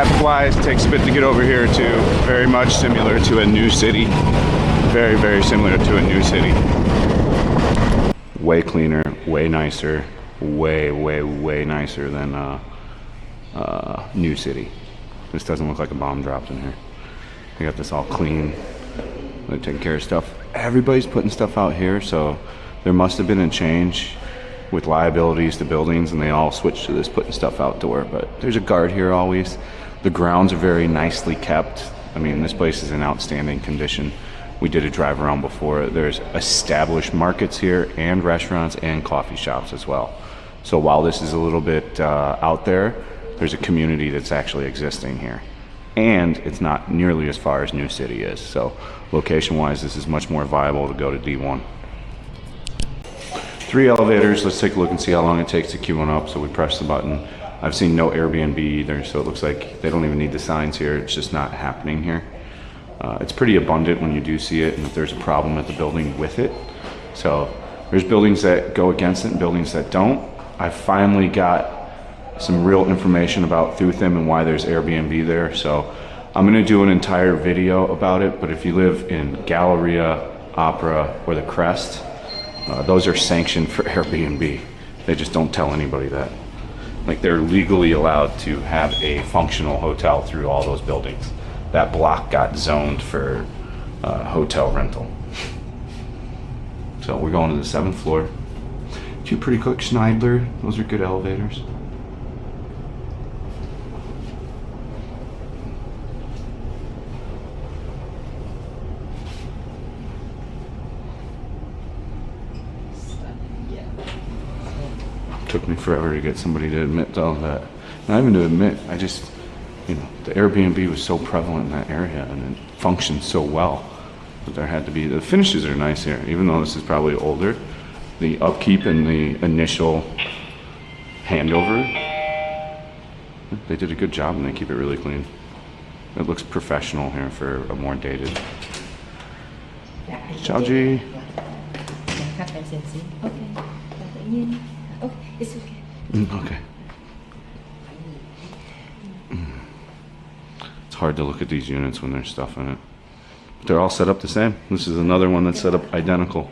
traffic wise, it takes a bit to get over here too. Very much similar to a new city. Very, very similar to a new city. Way cleaner, way nicer, way nicer than new city. This doesn't look like a bomb dropped in here. They got this all clean. They're taking care of stuff. Everybody's putting stuff out here, so there must have been a change with liabilities to buildings, and they all switched to this putting stuff outdoor. But there's a guard here always. The grounds are very nicely kept. I mean, this place is in outstanding condition. We did a drive around before. There's established markets here and restaurants and coffee shops as well. So while this is a little bit out there, there's a community that's actually existing here. And it's not nearly as far as New City is. So location wise, this is much more viable to go to D1. 3 elevators. Let's take a look and see how long it takes to queue one up. So we press the button. I've seen no Airbnb either, so it looks like they don't even need the signs here. It's just not happening here. It's pretty abundant when you do see it, and if there's a problem at the building with it. So there's buildings that go against it and buildings that don't. I finally got some real information about Thutham and why there's Airbnb there. So I'm gonna do an entire video about it, but if you live in Galleria, Opera, or the Crest, those are sanctioned for Airbnb. They just don't tell anybody that. Like, they're legally allowed to have a functional hotel through all those buildings. That block got zoned for hotel rental. So we're going to the 7th floor. 2 pretty quick Schneidler. Those are good elevators. Took me forever to get somebody to admit to all that. Not even to admit, I just, you know, the Airbnb was so prevalent in that area and it functioned so well that there had to be, the finishes are nice here, even though this is probably older. The upkeep and the initial handover, they did a good job and they keep it really clean. It looks professional here for a more dated. Chào G. Okay, it's okay. Okay. It's hard to look at these units when there's stuff in it. But they're all set up the same. This is another one that's set up identical.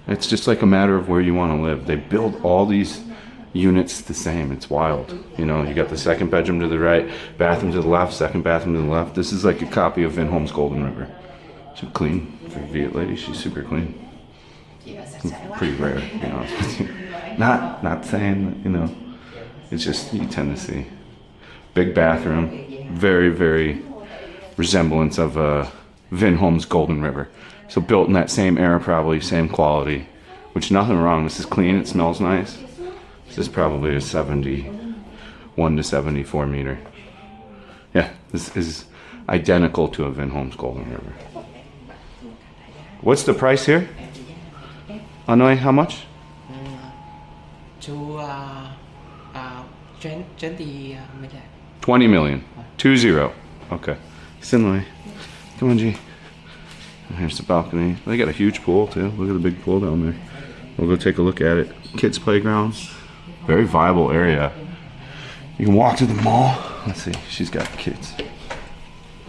It's just like a matter of where you want to live. They build all these units the same. It's wild. You know, you got the 2nd bedroom to the right, bathroom to the left, 2nd bathroom to the left. This is like a copy of Vinholm's Golden River. So clean for a Viet lady. She's super clean. Pretty rare, to be honest with you. Not saying that, you know, it's just, you tend to see. Big bathroom, very resemblance of Vinholm's Golden River. So built in that same era, probably same quality, which nothing wrong. This is clean, it smells nice. This is probably a 71 to 74 meter. Yeah, this is identical to a Vinholm's Golden River. What's the price here? Hanoi, how much? To 20 million. 20. Okay. Sinlai. Come on, G. Here's the balcony. They got a huge pool too. Look at the big pool down there. We'll go take a look at it. Kids playground. Very viable area. You can walk to the mall. Let's see. She's got kids.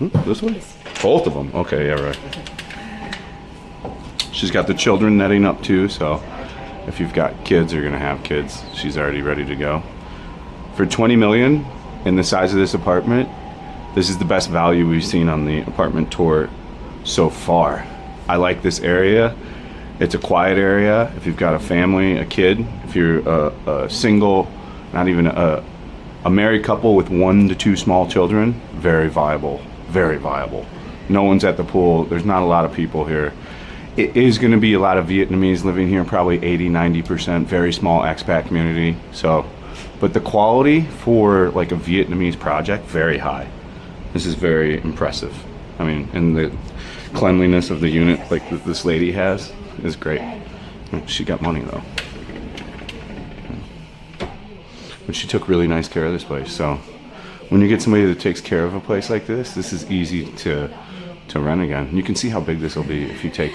This way? Both of them. Okay, yeah, right. She's got the children netting up too, so if you've got kids or you're gonna have kids, she's already ready to go. For 20 million in the size of this apartment, this is the best value we've seen on the apartment tour so far. I like this area. It's a quiet area. If you've got a family, a kid, if you're a single, not even a married couple with 1 to 2 small children, very viable, very viable. No one's at the pool. There's not a lot of people here. It is going to be a lot of Vietnamese living here, probably 80-90%, very small expat community. So, but the quality for like a Vietnamese project, very high. This is very impressive. I mean, and the cleanliness of the unit, like this lady has, is great. She got money though. But she took really nice care of this place. So when you get somebody that takes care of a place like this, this is easy to rent again. You can see how big this will be if you take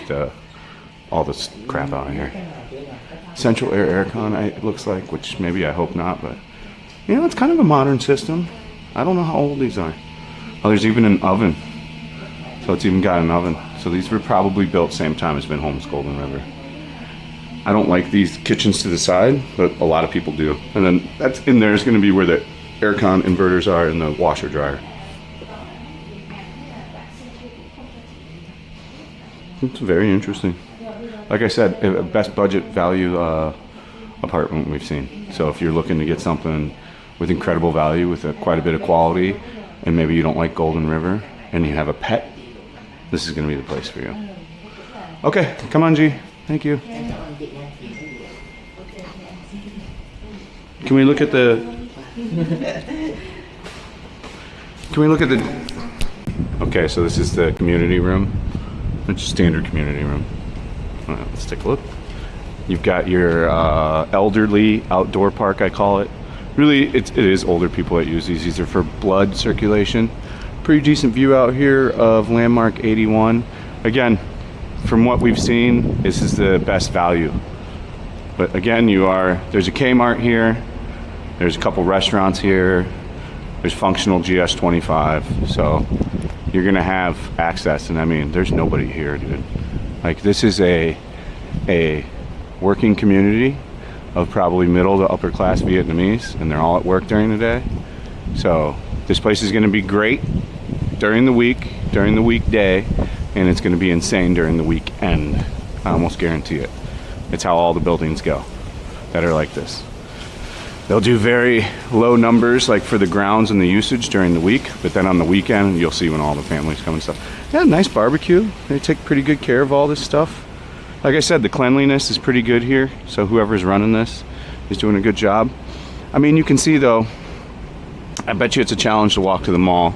all this crap out of here. Central air aircon, it looks like, which maybe I hope not, but you know, it's kind of a modern system. I don't know how old these are. Oh, there's even an oven. So it's even got an oven. So these were probably built same time as Vinhomes Golden River. I don't like these kitchens to the side, but a lot of people do. And then that's in there is going to be where the aircon inverters are and the washer dryer. It's very interesting. Like I said, a best budget value apartment we've seen. So if you're looking to get something with incredible value, with quite a bit of quality, and maybe you don't like Golden River and you have a pet, this is going to be the place for you. Okay, come on, G. Thank you. Can we look at the... Can we look at the... Okay, so this is the community room. It's a standard community room. All right, let's take a look. You've got your elderly outdoor park, I call it. Really, it is older people that use these. These are for blood circulation. Pretty decent view out here of Landmark 81. Again, from what we've seen, this is the best value. But again, there's a Kmart here. There's a couple restaurants here. There's functional GS25. So you're gonna have access, and I mean, there's nobody here, dude. Like, this is a working community of probably middle to upper class Vietnamese, and they're all at work during the day. So this place is gonna be great during the week, during the weekday, and it's gonna be insane during the weekend. I almost guarantee it. It's how all the buildings go that are like this. They'll do very low numbers, like for the grounds and the usage during the week, but then on the weekend, you'll see when all the families come and stuff. Yeah, nice barbecue. They take pretty good care of all this stuff. Like I said, the cleanliness is pretty good here, so whoever's running this is doing a good job. I mean, you can see though, I bet you it's a challenge to walk to the mall.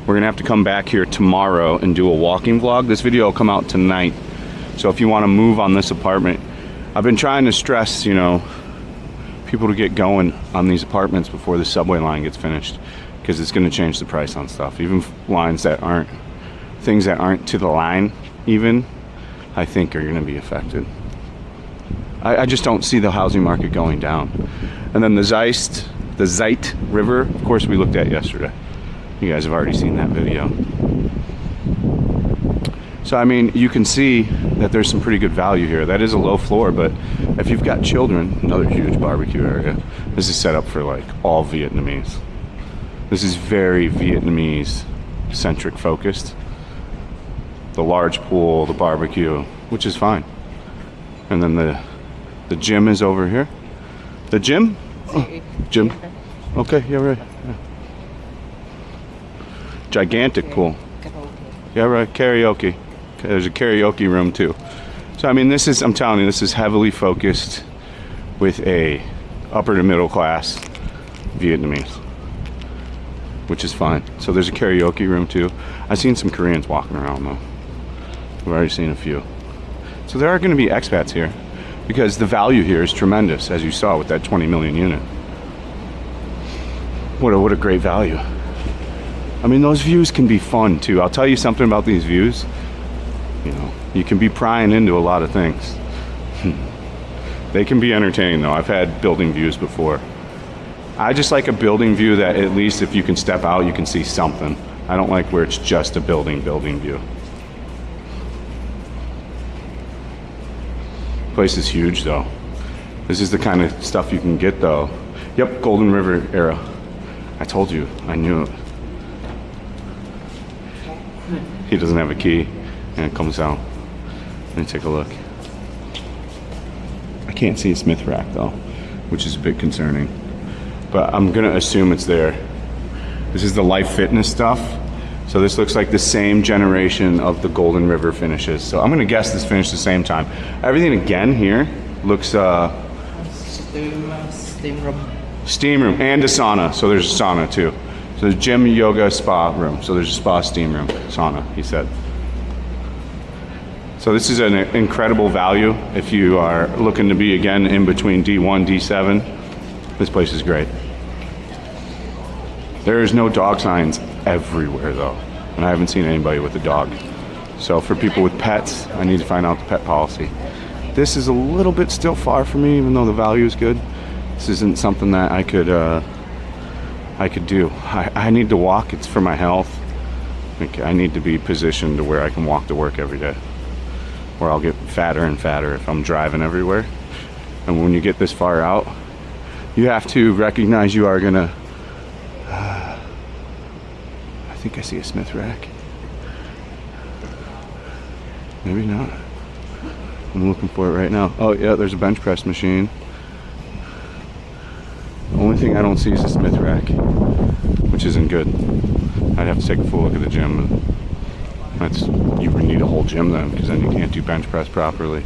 We're gonna have to come back here tomorrow and do a walking vlog. This video will come out tonight. So if you wanna move on this apartment, I've been trying to stress, you know, people to get going on these apartments before the subway line gets finished, because it's going to change the price on stuff. Even lines that aren't, things that aren't to the line even, I think are going to be affected. I just don't see the housing market going down. And then the Zeit River, of course, we looked at yesterday. You guys have already seen that video. So I mean, you can see that there's some pretty good value here. That is a low floor, but if you've got children, another huge barbecue area. This is set up for like all Vietnamese. This is very Vietnamese centric focused. The large pool, the barbecue, which is fine. And then the gym is over here. The gym? Oh, gym. Okay, yeah, right. Yeah. Gigantic pool. Yeah, right, karaoke. There's a karaoke room too. So I mean, this is, I'm telling you, this is heavily focused with a upper to middle class Vietnamese, which is fine. So there's a karaoke room too. I've seen some Koreans walking around though. I've already seen a few. So there are going to be expats here, because the value here is tremendous, as you saw with that 20 million unit. What a great value. I mean, those views can be fun too. I'll tell you something about these views. You know, you can be prying into a lot of things. They can be entertaining though. I've had building views before. I just like a building view that at least if you can step out, you can see something. I don't like where it's just a building view. Place is huge though. This is the kind of stuff you can get though. Yep, Golden River era. I told you, I knew it. He doesn't have a key, and it comes out. Let me take a look. I can't see a Smith rack though, which is a bit concerning. But I'm gonna assume it's there. This is the Life Fitness stuff. So this looks like the same generation of the Golden River finishes. So I'm gonna guess this finished the same time. Everything again here looks steam room. Steam room and a sauna. So there's a sauna too. So there's gym, yoga, spa room. So there's a spa, steam room, sauna, he said. So this is an incredible value if you are looking to be, again, in between D1, D7. This place is great. There is no dog signs everywhere though, and I haven't seen anybody with a dog. So for people with pets, I need to find out the pet policy. This is a little bit still far from me, even though the value is good. This isn't something that I could I could do. I need to walk. It's for my health. Like, I need to be positioned to where I can walk to work every day, or I'll get fatter and fatter if I'm driving everywhere. And when you get this far out, you have to recognize you are gonna I think I see a Smith rack. Maybe not. I'm looking for it right now. Oh yeah, there's a bench press machine. The only thing I don't see is a Smith rack, which isn't good. I'd have to take a full look at the gym. You would need a whole gym then, because then you can't do bench press properly.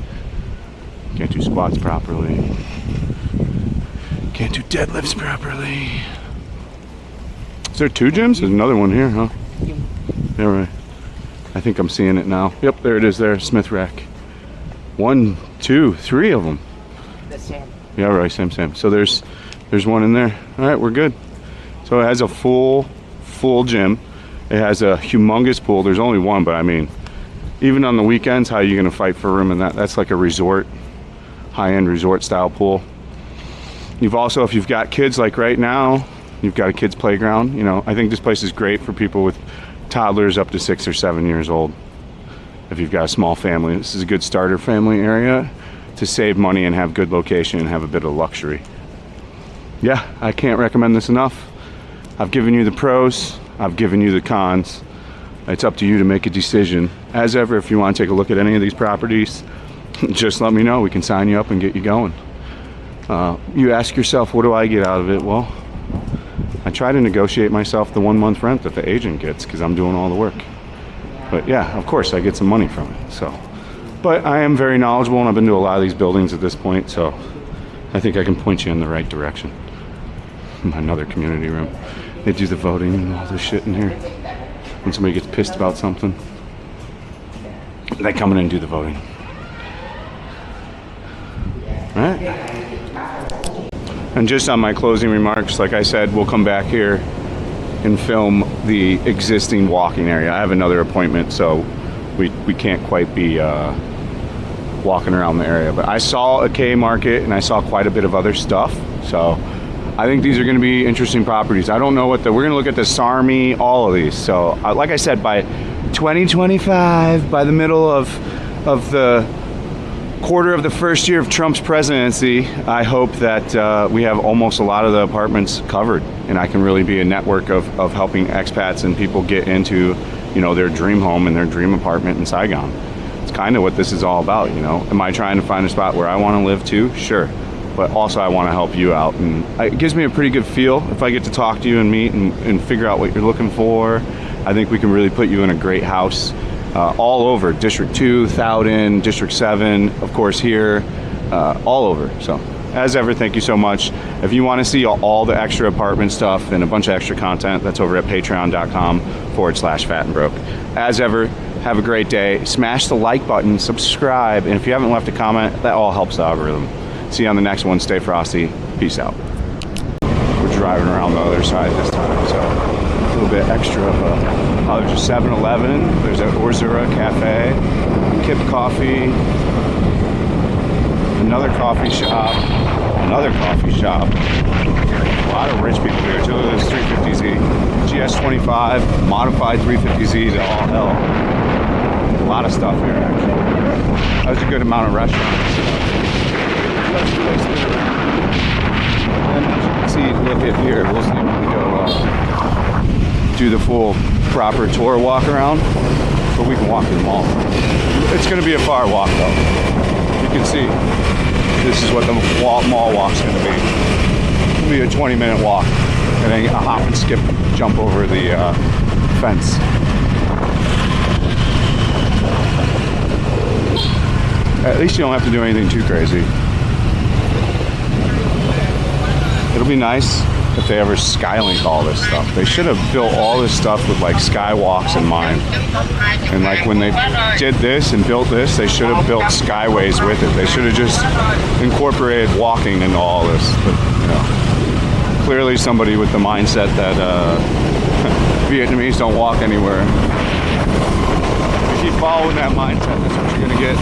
Can't do squats properly. Can't do deadlifts properly. Is there 2 gyms? There's another one here, huh? Yeah, right. I think I'm seeing it now. Yep, there it is there, Smith rack. 1, 2, 3 of them. The same. Yeah, right, same. So there's one in there. All right, we're good. So it has a full gym. It has a humongous pool. There's only one, but I mean, even on the weekends, how are you gonna fight for room in that? That's like a resort, high-end resort style pool. You've also, if you've got kids like right now, you've got a kids playground. You know, I think this place is great for people with toddlers up to 6 or 7 years old. If you've got a small family, this is a good starter family area to save money and have good location and have a bit of luxury. Yeah, I can't recommend this enough. I've given you the pros, I've given you the cons. It's up to you to make a decision. As ever, if you want to take a look at any of these properties, just let me know. We can sign you up and get you going. You ask yourself, what do I get out of it? Well, I try to negotiate myself the 1 month rent that the agent gets, because I'm doing all the work. But yeah, of course I get some money from it. So, but I am very knowledgeable, and I've been to a lot of these buildings at this point, so I think I can point you in the right direction. Another community room. They do the voting and all this shit in here. When somebody gets pissed about something, they come in and do the voting. Right? And just on my closing remarks, like I said, we'll come back here and film the existing walking area. I have another appointment, so we can't quite be walking around the area. But I saw a K market and I saw quite a bit of other stuff. So I think these are going to be interesting properties. I don't know what we're going to look at the Sarmi, all of these. So like I said, by 2025, by the middle of the quarter of the first year of Trump's presidency, I hope that we have almost a lot of the apartments covered, and I can really be a network of helping expats and people get into, you know, their dream home and their dream apartment in Saigon. It's kind of what this is all about, you know. Am I trying to find a spot where I want to live too? Sure. But also I want to help you out, and it gives me a pretty good feel if I get to talk to you and meet and figure out what you're looking for. I think we can really put you in a great house all over District 2, Thowden, District 7, of course here, all over. So as ever, thank you so much. If you want to see all the extra apartment stuff and a bunch of extra content, that's over at patreon.com/fatandbroke. As ever, have a great day. Smash the like button, subscribe, and if you haven't left a comment, that all helps the algorithm. See you on the next one. Stay frosty. Peace out. We're driving around the other side this time, so a little bit extra of there's a 7-Eleven, there's an Orzura Cafe, Kip Coffee, another coffee shop, a lot of rich people here too. There's 350Z, GS25, modified 350Z to all hell. A lot of stuff here actually. There's a good amount of restaurants. And as you can see, look at here, we'll see when we go do the full proper tour walk around, but we can walk to the mall. It's going to be a far walk though. You can see this is what the mall walk's going to be. It'll be a 20-minute walk and then a hop and skip jump over the fence. At least you don't have to do anything too crazy. It'll be nice if they ever skylink all this stuff. They should have built all this stuff with like skywalks in mind. And like when they did this and built this, they should have built skyways with it. They should have just incorporated walking into all this. But you know, clearly somebody with the mindset that Vietnamese don't walk anywhere. If you keep following that mindset, that's what you're gonna get.